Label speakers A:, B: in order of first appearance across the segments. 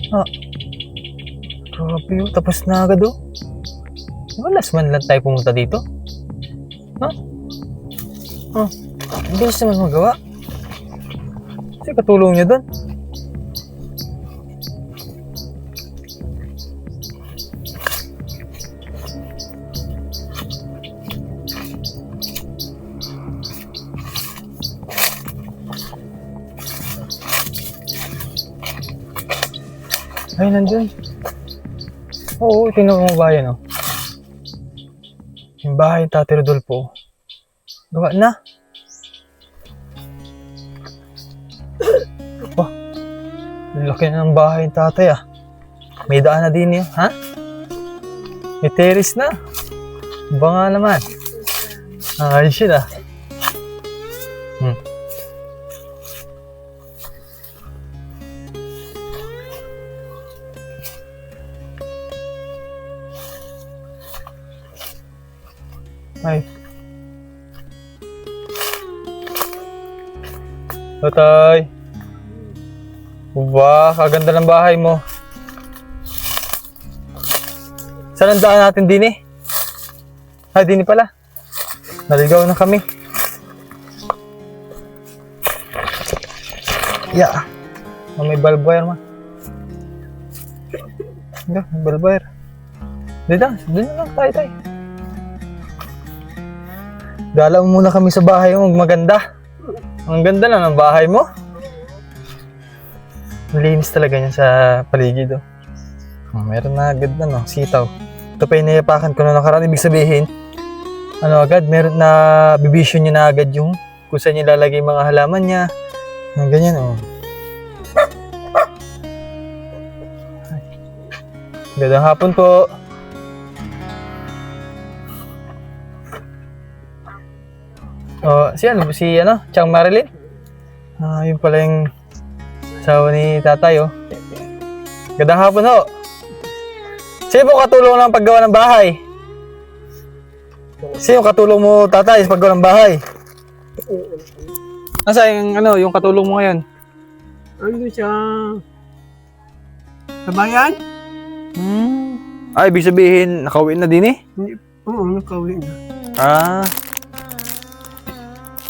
A: Ah, grabe yun. Tapos na agad oh. Last man lang tayo pumunta dito. Ha? Ah, bilis naman magawa. Kasi katulong niya doon. Ay, nandun. Oo, tingnan mo bayan, oh. Yung bahay ni Tatay Rodolfo. Gawa na. Wah, laki na ng bahay ni Tatay, ah. May daan na din yun, ha? May terrace na. Ba nga naman. Ayos yun, ah. Ay. Tatay. Wow, kaganda ng bahay mo. Saan ang daan natin din eh? Ay, din pala. Naligaw na kami. Yeah. Oh, may bulb wire ma. Hindi, may bulb wire. Doon na lang tayo. Gala mo muna kami sa bahay mo, maganda. Ang ganda na ng bahay mo. Linis talaga niya sa paligid. Oh. Meron na agad na no, sitaw. Ito pa inayapakan ko na nakaraan. Ibig sabihin, ano agad, meron na bibisyon niya na agad yung kung saan niya lalagay mga halaman niya. Ganyan oh. Gandang hapon po. Oh, si Chang Marilyn? Yun pala yung asawa ni tatay, oh. Gandang hapon, ho. Sino po katulong ng paggawa ng bahay? Sino katulong mo, tatay, sa paggawa ng bahay? Asa yung katulong mo ngayon?
B: Ano siya? Sa bayan?
A: Ay, ibig sabihin, nakauwi na din eh?
B: Oo, nakauwi na.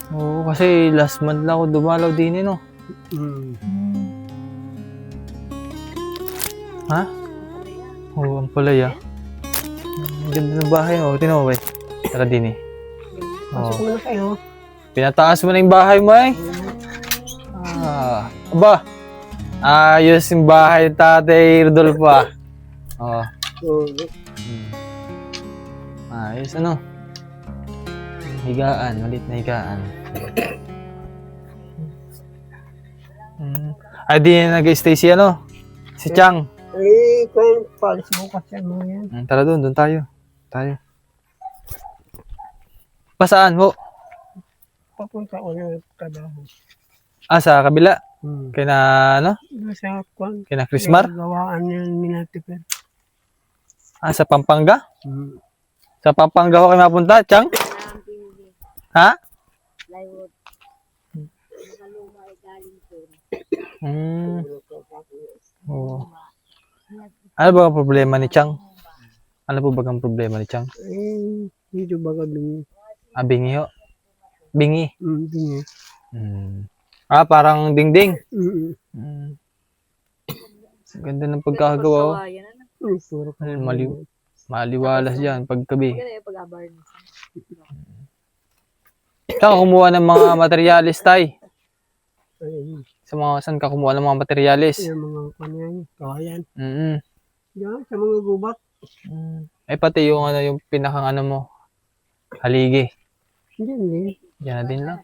A: Oo, kasi last month lang ako dumalaw din eh, no? Ha? Oo, ang palaya. Ang ganda ng bahay, oh. Tino mo ba? Tara din eh.
B: Pasok mo na kayo.
A: Pinataas mo na yung bahay mo eh. Aba, ayos yung bahay ni Tatay Rodolfo ah. Oo. Ayos ano? Higaan, malit na higaan. Ay di na nag-stay si si Chang.
B: Kung palis bukas yan mo yan.
A: Tara doon tayo. Pasaan ho?
B: Papunta ko ng trabaho.
A: Sa kabila? Kina
B: Sa kwan.
A: Kina Chrismar?
B: Gawaan niya minatiper.
A: Sa Pampanga? Sa Pampanga ho kayo mapunta, Chang? Ha?
C: Plywood. Nakaluma ay galing doon.
A: Oo. Ano ba ang problema ni Chang? Ano po ba ang problema ni Chang?
B: Medyo baga bingi.
A: Bingi ho? Bingi?
B: Bingi.
A: Parang dingding? Ganda ng pagkakagawa. Maliwalas yan paggabi. Saan ka kumuha ng mga materialis, tay? Saan ka kumuha ng mga materialis?
B: Yung mga kanyan, kawayan. Yan, sa mga gubat.
A: Ay pati yung pinakang mo, haligi.
B: Hindi.
A: Yan na din lang.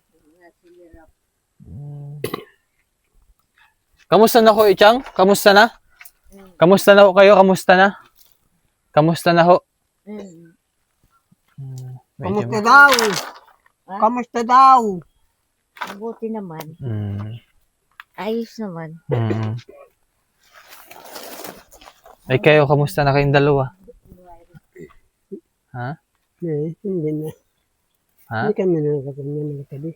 A: Kamusta na ho, Chang? Kamusta na? Kamusta na ho kayo? Kamusta na? Kamusta na ho?
B: Kamusta daw? Kamusta daw?
C: Mabuti naman. Ayos naman.
A: Ay kayo, kamusta na kayong dalawa? Ha?
B: Hindi na.
A: Ha?
B: Hindi kami nakatabi.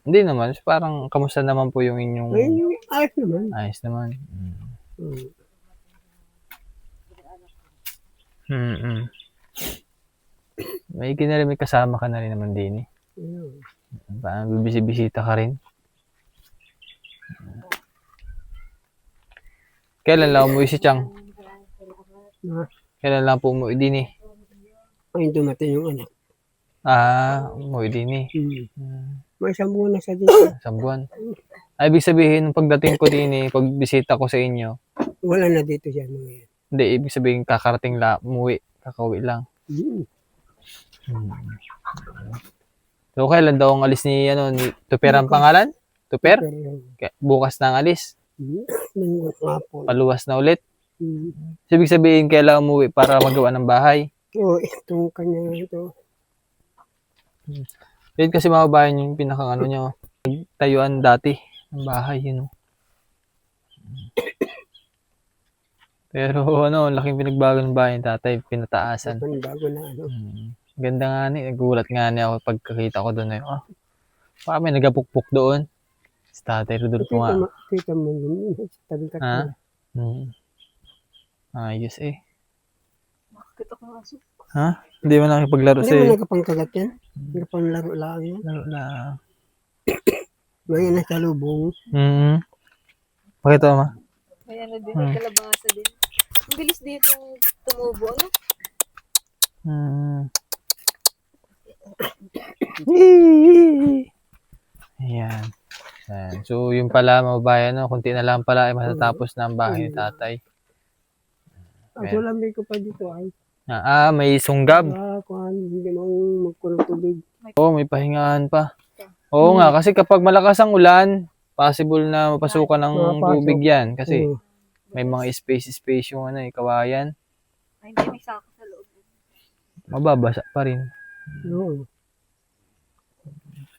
A: Hindi naman. Parang kamusta naman po yung inyong...
B: Ayos naman.
A: Ayos naman.
B: Mm.
A: May may kasama ka na rin naman din eh.
B: Ayun.
A: Parang bibisita ka rin. Kailan lang umuwi si Chang? Kailan lang po umuwi din eh?
B: Ay, dumating yung anak.
A: Umuwi din eh.
B: May isang buwan na siya dito.
A: Isang buwan. Ay, ibig sabihin, pagdating ko din eh, pag bisita ko sa inyo,
B: Wala na dito siya ngayon.
A: hindi, ibig sabihin, kakarating lang, umuwi, kakauwi lang. So, kailan daw ang alis ni Tuper ang pangalan? Tuper? Bukas na ang alis.
B: Linggo hapon.
A: Paluwas na ulit. So, ibig sabihin, kailan umuwi para magawa ng bahay.
B: Oo, itong kanya ito.
A: Yun kasi mga bahay yung pinakang nyo, tayuan dati ng bahay, yun. Pero laking pinagbago ng bahay ng tatay, pinataasan.
B: Bago na
A: Ganda nga nagulat nga ako pagkakita ko doon. Baka may nagapukpuk doon. Si Tatay Rodolfo nga.
B: Kita mo yun. Tabi ka
A: Ha? Ayos eh.
C: Makakita ko nga siya.
A: Ha? Hindi mo nakipaglaro
B: Hindi mo nagkapangkagat yan? Nagkapanglaro lang yan?
A: Laro lang.
B: Ngayon na sa lubong.
A: Pakita mo, ma.
C: May din, may kalabasa din. Ang bilis dito tumubo, ano?
A: Ayan. So, yung pala, mababayan, kunti na lang pala ay matatapos na ang bahay ni tatay.
B: Ako lamig ko pa dito ay.
A: May sunggab.
B: Hindi mo magkulong tubig.
A: May pahingahan pa. Oo nga, kasi kapag malakas ang ulan, possible na mapasukan ng tubig yan. Kasi may mga space yung kawayan.
C: Ay, hindi, may sako sa loob.
A: Mababasa pa rin.
B: Oo.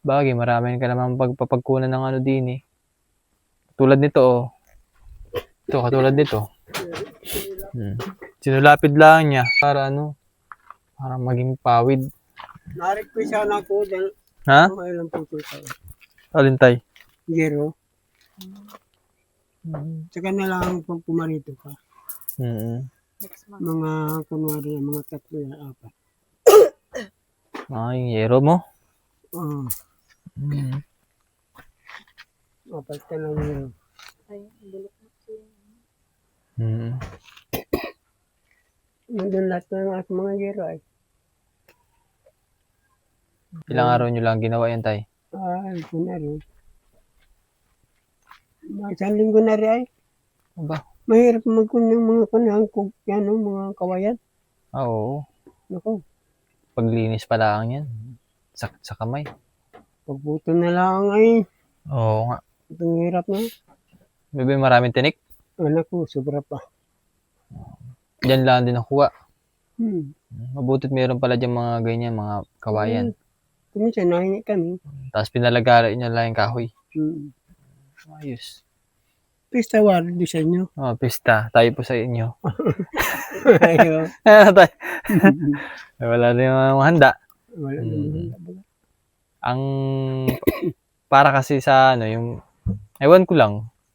A: Bagay, marami ka naman pagpapagkunan ng din eh. Tulad nito, Ito, katulad nito. Sinulapid lang niya para para maging pawid.
B: Narik ko siya na ako dahil ilang puto tayo.
A: Alintay.
B: Zero. Tsaka na lang pag pumarito ka.
C: Next month.
B: Mga kunwari, mga 3 na 4.
A: Yung yero mo?
B: Oo. Apat ka lang yun.
C: Ay, bulok na siya.
B: Nandun lahat ng mga zero ay.
A: Ilang araw nyo lang ginawa yan, tay?
B: Kunwari. Isang linggo na rin ay.
A: Aba?
B: Mahirap magkunyang mga kanangkog yan, mga kawayan.
A: Oo.
B: Naku.
A: Paglinis pa lang yan. Sa kamay.
B: Pagbuto na lang ay.
A: Oo nga.
B: Itong hirap na.
A: Bebe, maraming tinik?
B: Naku, sobra pa.
A: Diyan lang din nakuha. Mabutit meron pala dyan mga ganyan, mga kawayan.
B: Kuminsan, nahingi kami.
A: Tapos pinalagari nyo lang yung kahoy. Ayos.
B: Pista war, di sa inyo.
A: Pista. Tayo po sa inyo.
B: Ayaw.
A: Wala na yung handa.
B: Wala naman.
A: Ang para kasi sa yung ewan ko lang,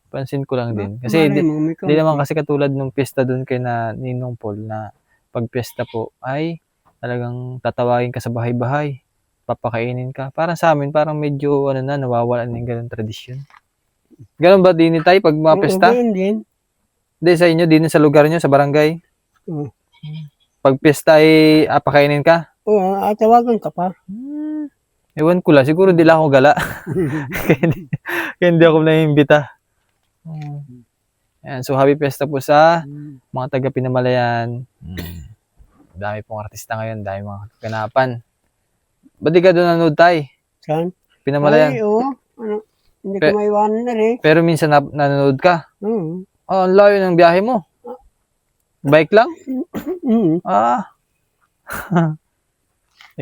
A: pansin ko lang din. Kasi di naman kasi katulad nung pista doon kay Ninong Paul na pag pista po ay talagang tatawagin ka sa bahay-bahay, papakainin ka. Parang sa amin, parang medyo nawawala na yung ganung tradisyon. Ganun ba din tayo pag mga pesta?
B: Hindi
A: sa inyo, din sa lugar nyo, sa barangay? Pag pesta ay pakainin ka?
B: Oo, tawagan ka pa.
A: Ewan ko lang, siguro di lang ako gala. Kaya hindi ako naiimbita. Ayan, so happy pesta po sa mga taga Pinamalayan. Dami pong artista ngayon, dami mga kaganapan. Ba't di ka doon nanood tay?
B: Saan?
A: Pinamalayan.
B: Ay, oo. Hindi ko maiwanan na rin.
A: Pero minsan nanonood ka?
B: Oo.
A: Ang layo ng biyahe mo. Bike lang?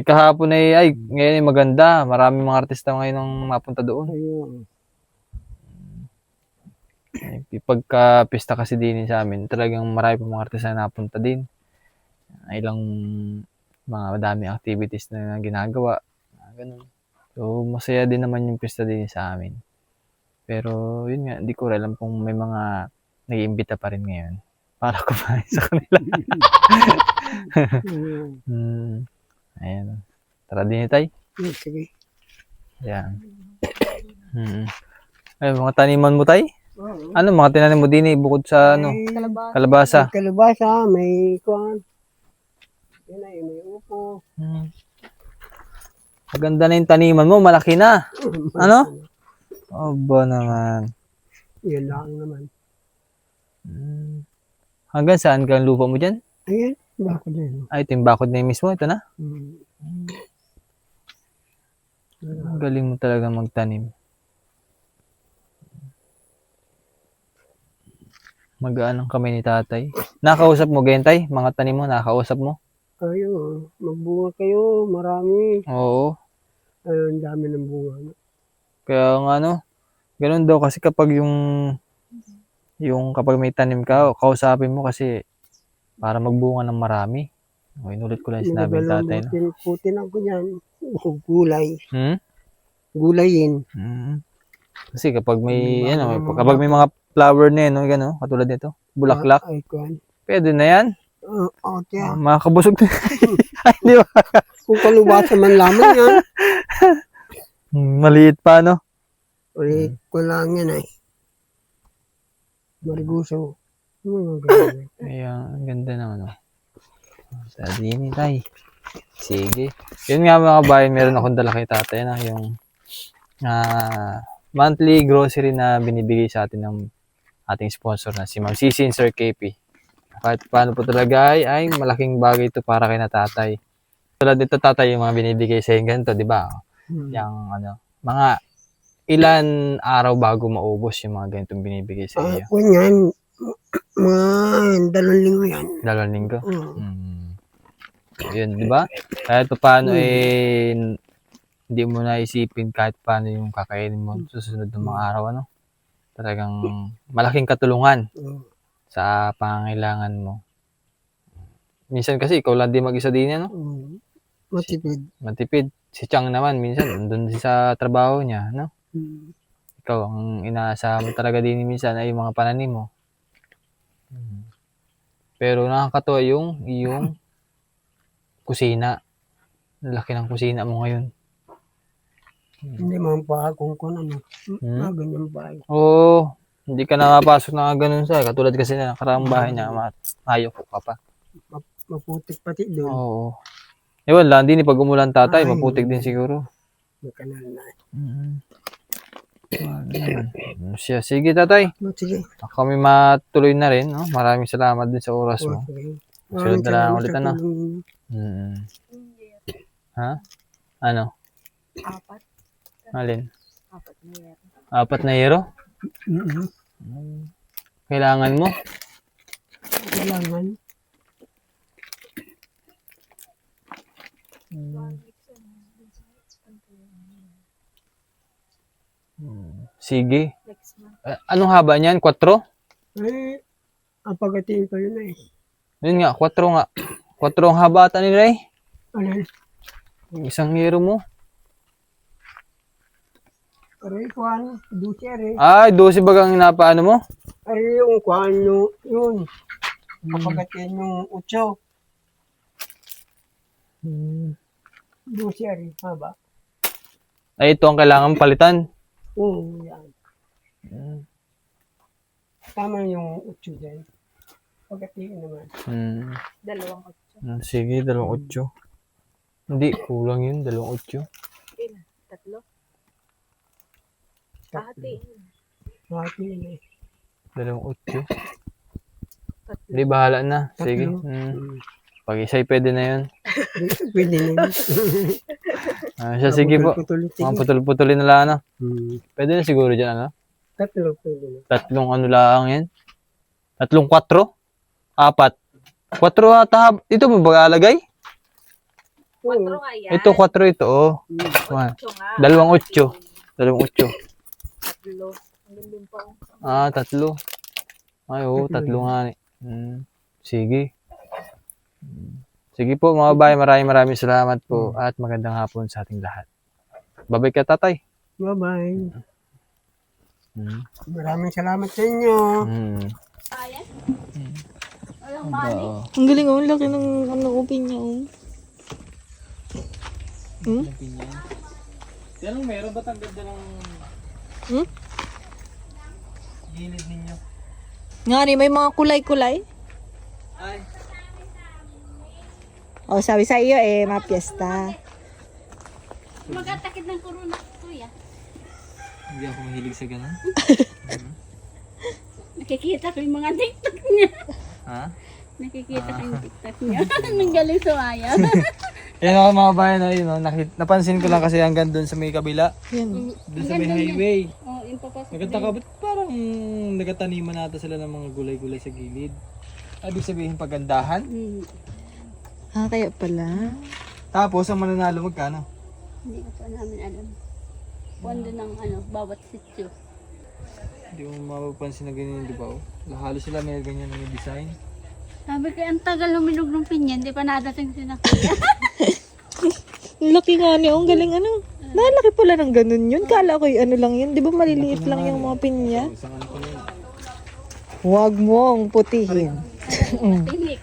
A: Kahapon ngayon ay maganda. Maraming mga artista ngayon ang mapunta doon.
B: Ayun.
A: Pagka-pista kasi din sa amin, talagang marami pa mga artista na napunta din. Ilang mga madaming activities na ginagawa. Ganun. So, masaya din naman yung pista din sa amin. Pero, yun nga, hindi ko alam kung may mga nag-iimbita pa rin ngayon para kumain sa kanila. Ayan. Tara din tay.
B: Sige.
A: Ayan. Ay, mga taniman mo tay? Ano mga tinanim mo din bukod sa ano?
C: Kalabasa.
A: Kalabasa.
B: Kalabasa, may kuwan. Yun ay, may upo.
A: Maganda na yung taniman mo, malaki na. Ano? Aba naman.
B: Yan lang naman.
A: Hanggang saan ka ang lupa mo dyan?
B: Ayan, bako din.
A: Ay, ito yung bakod na yung mismo. Ito na. Ang galing mo talaga magtanim. Magaan ang kamay ni tatay. Nakausap mo, Gentay? Mga tanim mo, nakausap mo?
B: Kayo, magbunga kayo, marami.
A: Oo.
B: Ang dami ng bunga.
A: Kaya nga ano, ganun daw kasi kapag yung kapag may tanim ka, kausapin mo kasi para magbunga ng marami. Okay, inulit ko lang yung sinabi ng tatay. No?
B: Putin ako yan. Gulay. Gulayin.
A: Kasi kapag may, kapag may mga flower na yun, gano'n, katulad nito, bulaklak,
B: Ay, kuwan.
A: pwede na yan.
B: Okay.
A: Makakabusog na. Ay, di ba?
B: Kung kalubasa man lamang yan.
A: Maliit pa, no?
B: Ulit ko lang yan ay. Mariguso.
A: Kaya, ang ganda naman, no? Sa dini, tay. Sige. Yun nga mga kabayan, meron akong dala kay tatay na yung monthly grocery na binibigay sa atin ng ating sponsor na si Ma'am Sisi and Sir KP. Kahit paano po talaga ay malaking bagay ito para kay na tatay. Tulad dito tatay yung mga binibigay sa inyo ganito, di ba? Yung mga ilan araw bago maubos yung mga ganitong binibigay sa iyo.
B: Kung yan, mga 2 linggo yan.
A: 2 linggo? Yun, di ba? Kahit paano hindi mo na isipin kahit paano yung kakainin mo susunod ng mga araw, ano? Talagang malaking katulungan sa pangangailangan mo. Minsan kasi ikaw lang din mag-isa din, ano? Matipid. Si Chang naman, minsan, nandun sa trabaho niya, no? Ikaw, ang inaasahan mo talaga din minsan ay yung mga pananim mo. Pero nakakatuwa yung iyong kusina. Laki ng kusina mo ngayon.
B: Hindi man pa akong ano. Ganyan pa.
A: Oo. Hindi ka nakapasok na ganun sa. Katulad kasi na nakaraang bahay niya, ayoko ka pa.
B: Maputik pati doon.
A: Oo. Ewan lang, din pag umulan tatay, maputik din siguro.
B: May kanal na.
A: Siya, sige tatay.
B: Sige.
A: Kami matuloy na rin. No? Maraming salamat din sa oras mo. Sunod na lang ulit ano. Ha? Ano?
C: 4.
A: Alin?
C: 4 na yero.
A: 4 na yero? Kailangan mo?
B: Kailangan.
A: Sige. Anong haba niyan? 4?
B: Ay, ang pagatiin ko yun eh.
A: Yun nga, 4 nga. 4 ang haba ata nila eh.
B: Ano?
A: Yung isang yero mo.
B: Aray, kuhan. 12 aray.
A: Ay, 12 bagang napaano mo?
B: Aray, yung kuhan yun. Kapagatiin yung 8. 12 aray. Haba.
A: Ay, ito ang kailangan palitan.
B: Yan. Tama yung 8 dyan. Pagatiin naman.
C: 2 8.
A: Sige, 2 8. Hindi, kulang yun, 2 8.
C: Ilan? 3?
B: Hatiin eh.
A: 2 8. Hindi, bahala na. Sige. Pag isa'y pwede na yun.
B: Pwede na yun.
A: Siya, sige po. Mga putol-putulin na lang, ano? Pwede na siguro dyan, ano?
B: 3 pwede na.
A: 3 ano lang yan? 3 4? 4? 4 ata. Ito mo ba alagay?
C: 4 nga yan.
A: Ito, 4 ito, oh.
C: 8 nga.
A: 2 8. 2 8.
C: 3. Hanggang din pa.
A: 3. Ay, oo, 3 nga. Sige. Sige po mga bahay, maraming salamat po at magandang hapon sa ating lahat. Babay ka tatay.
B: Bye-bye. Maraming salamat sa inyo.
A: Oo.
C: Ang galing oh, ang laki ng upin niya oh. Hmm?
A: Yan ang meron ba't ang ganda ng
C: Hmm?
A: gilid ninyo?
C: Nga rin, may mga kulay-kulay.
A: Ay.
C: Oh, sabi sa iyo eh, mapiesta.
D: Magatakid ng corona, kuya.
A: Hindi ako mahilig sa ganun.
D: Nakikita ko yung mga TikTok niya.
A: Ha?
D: Nakikita ko yung TikTok niya. Nang galing sumaya.
A: Yan ako mga bayan, yun, no? Napansin ko lang kasi hanggang doon sa may kabila.
C: Yan.
A: Doon sa may highway.
D: Oh, yung papasok.
A: Nagtataka, ba't parang nagataniman nata sila ng mga gulay-gulay sa gilid? Ibig sabihin pagandahan.
C: Ah, kaya pala.
A: Tapos ang mananalo magkano?
D: Hindi ko pa namin alam. Pondo ng ano, bawat sityo.
A: Hindi mo mapapansin na ganyan, di ba? Oh? Halos sila may ganyan na may design.
D: Sabi ko, ang tagal luminog ng pinya, hindi pa nadating sina kuya.
C: Ang laki nga niya, ang galing ano. Nalaki pala ng ganun yun. Kala ko yung ano lang yun. Di ba maliliit lang yung mga pinya?
A: Isang ano ko yun.
C: Huwag mong putihin.
D: Tinik.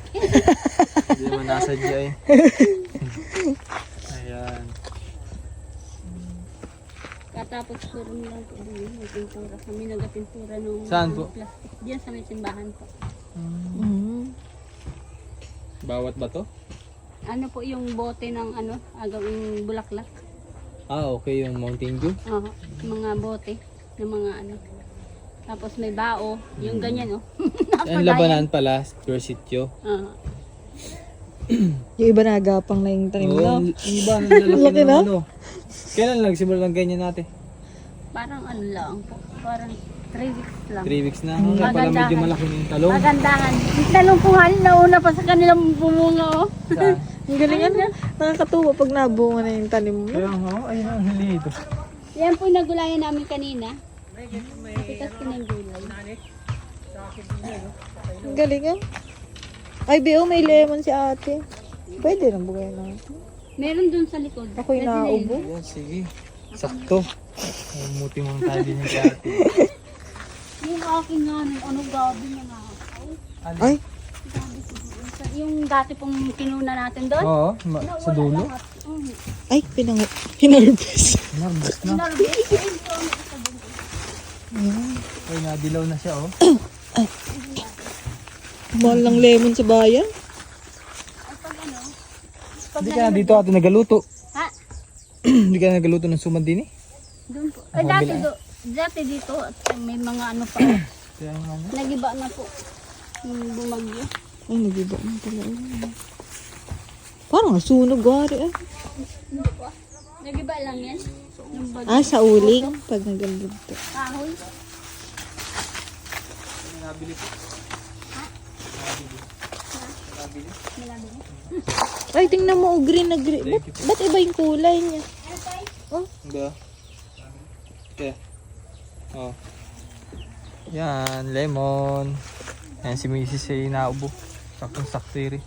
A: Hindi naman nasadya eh. Ayan.
D: Katapos puro lang po din yung pintura. Kami nagapintura nung
A: Saan po?
D: plastic. Diyan sa may simbahan po.
A: Bawat bato?
D: Ano po yung bote ng ano, agawing bulaklak.
A: Ah, okay. Yung Mountain Dew.
D: Oo, mga bote ng mga ano. Tapos may bao, yung ganyan oh.
A: Ang labanan pala, pure sityo.
D: Oo.
C: Yung iba nagapang na yung tanim
A: Oo,
C: na.
A: ang iba, ang lalaki
C: Laki
A: ng
C: na.
A: ano. Kailan nagsimula ng ganyan natin?
D: Parang ano lang po. Parang 3 weeks lang.
A: 3 weeks na. Kaya pala medyo malaki na yung talong.
D: Magandahan. Yung talong po halin na una pa sa kanilang bumunga oh.
A: Saan?
C: Ang galing ano. Nakakatuwa pag nabunga na yung tanim mo.
A: Kaya nga, ayun ang hilito.
D: Yan po yung nagulayan namin kanina. Kapitas ko ng gulay.
C: Ang galing ah. Ay, Bio, may lemon si ate. Pwede nang bugayan natin.
D: Meron dun sa likod.
C: Ako'y
D: Pwede na yun.
C: naubo.
A: Ayan, sige. Sakto. Umuti mo tayo din yung dati.
D: Yung aking ano gabi na nga.
C: Ay,
D: Yung dati pong kinuna natin doon.
A: Oo, sa dulo.
C: ay, hinarbis.
A: Narbus na. Ay, nadilaw na siya, oh.
C: Mahal ng lemon sa bayan.
A: Hindi ka na dito ate nagaluto.
D: Ha?
A: Hindi ka na nagaluto ng suman din eh.
D: Doon po. Ay, dati dito, at may mga ano pa.
A: Kaya nga na.
D: Nagiba na po. Yung bumagyo.
C: Ay, nag-iba mo pala. Parang nasunog, gari ah.
D: Hindi po. Nagiba lang yan. Yung bagyo.
C: Ah, sa uling. Pag nagandito.
D: Kahoy.
A: Nabili po.
D: Nilabili.
C: Ay, tingnan mo, oh, green na green. Ba't iba yung kulay niya?
A: Hindi ah. Okay. Oh. Yan, lemon. Yan si Mrs. ay naubo. Saktong-sakto rin.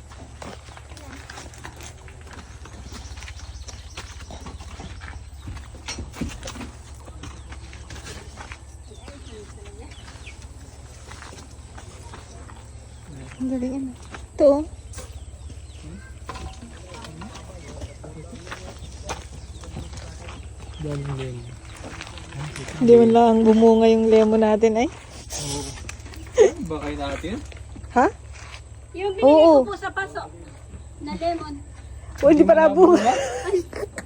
C: Ang galing ano. Ito oh.
A: Daming lemon.
C: Hindi man lang bumunga yung lemon natin ay.
A: Ba kayo natin?
C: Ha?
D: Yung binili
C: Oo.
D: ko po sa paso na lemon.
C: O, hindi pa nabunga.
D: Ay,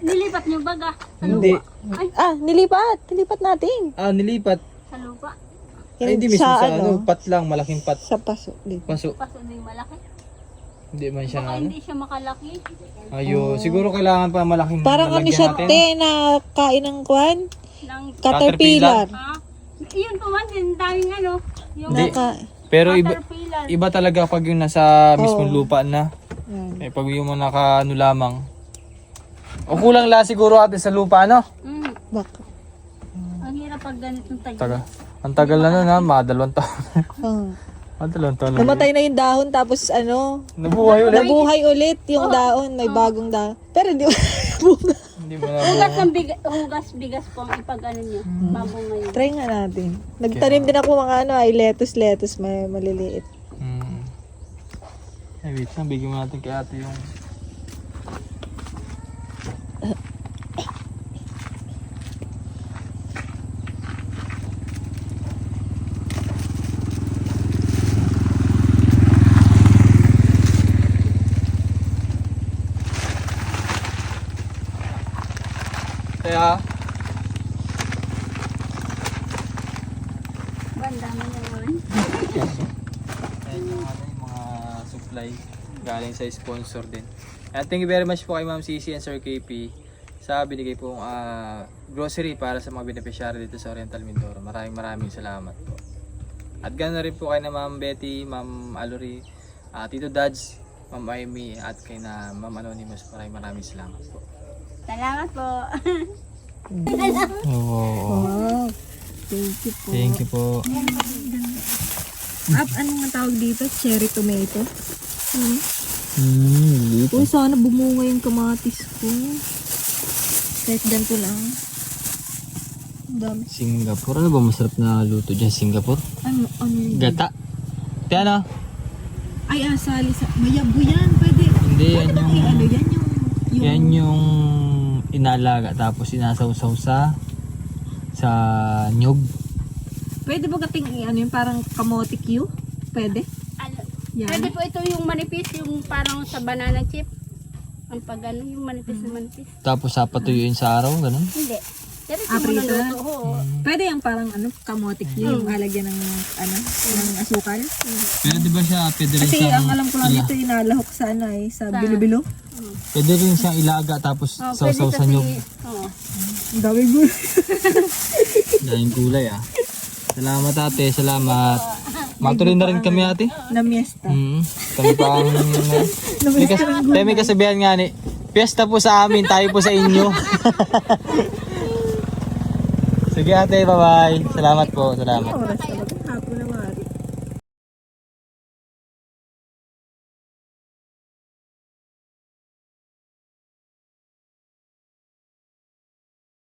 D: nilipat niyo baga sa
A: Hindi.
D: lupa. Ay,
C: Ah, nilipat. Nilipat natin.
A: Ah, nilipat.
D: sa lupa.
A: Ay, hindi mismo sa ano, pat lang, malaking pat.
C: Sa paso. Dito.
A: Paso.
D: Paso na yung malaki.
A: Hindi man siya
D: Baka
A: ano.
D: hindi siya makalaki.
A: Ayun, siguro kailangan pa malaking
C: Parang ano
A: lalagyan
C: siya,
A: natin.
C: te, na kain ng kwan?
D: Ng,
C: Caterpillar.
D: ha? Yun po man din, daming ano. Yung
A: Hindi. Pero
D: caterpillar.
A: iba talaga pag yung nasa mismong
C: Oo.
A: lupa na.
C: Yan.
A: Eh, pag yung naka ano lamang. O kulang la siguro atin sa lupa, ano?
D: Mm.
C: Baka.
D: Ang hirap pag ganitong tayo.
A: Taga. Ang tagal na nun ha, mga 2 taon.
C: Oh.
A: Mga 2 taon na.
C: Namatay na yung dahon tapos ano,
A: Nabuhay ulit.
C: nabuhay ulit yung daon. May bagong dahon. Pero hindi bunga.
A: Hindi mo
D: Hugas
A: na
D: ng hugas bigas po ang ipag ano niyo. Mabong ngayon.
C: Try nga natin. Nagtanim din ako mga ano, ay lettuce, may maliliit.
A: Ay, wait lang. Bigyan mo natin kay ate yung... Kaya,
D: Banda mo naman.
A: ayan yung, yung mga supply galing sa sponsor din. And thank you very much po kay Ma'am Cici and Sir KP sa binigay pong grocery para sa mga beneficiary dito sa Oriental Mindoro. Maraming salamat po. At ganoon rin po kay na Ma'am Betty, Ma'am Alori, Tito Dads, Ma'am Amy at kay na Ma'am Anonymous. Maraming salamat po.
D: Salamat po.
C: Wow. Thank you po.
A: Thank you po.
C: Ano nga tawag dito? Cherry tomato?
A: Dito.
C: Uy, sana bumunga yung kamatis ko. Kahit ganito lang. Ang dami.
A: Singapore. Ano ba masarap na luto dyan? Singapore?
C: Ano yun?
A: Gata. Tiyan
C: Ay, asali sa... Mayabo yan. Pwede.
A: Hindi, yan
C: Pwede bang
A: yung...
C: ano yan?
A: Yan yung inalaga tapos sinasawsaw sa nyug.
C: Pwede ba kating ano yung parang kamote Q? Pwede?
D: Ano,
C: Yan.
D: pwede po ito yung manipis, yung parang sa banana chip. Ang pag ano, yung manipis na manipis.
A: Tapos sapatuyuin sa araw, ganun.
D: Hindi. Diretso mo
C: Prito?
D: na luto. Oo.
C: Pwede yung parang ano, kamote Q, yung alagyan ng ano, ng asukal.
A: Pero di ba siya, pwede rin
C: Kasi
A: siyang,
C: ang alam ko lang dito inalahok sa ano eh, sa bilo-bilo.
A: pwede rin siyang ilaga tapos
D: Oh,
A: sawsaw sa nyug.
D: Oo.
C: Ang dami gulo.
A: Daming gulay Salamat ate, salamat. Matuloy na rin kami ate.
C: Na miesta.
A: Kami pa ang... may kasabihan nga ni, piyesta po sa amin, tayo po sa inyo. Sige ate, bye-bye. Salamat po, salamat.
C: Oras talaga. Hapon na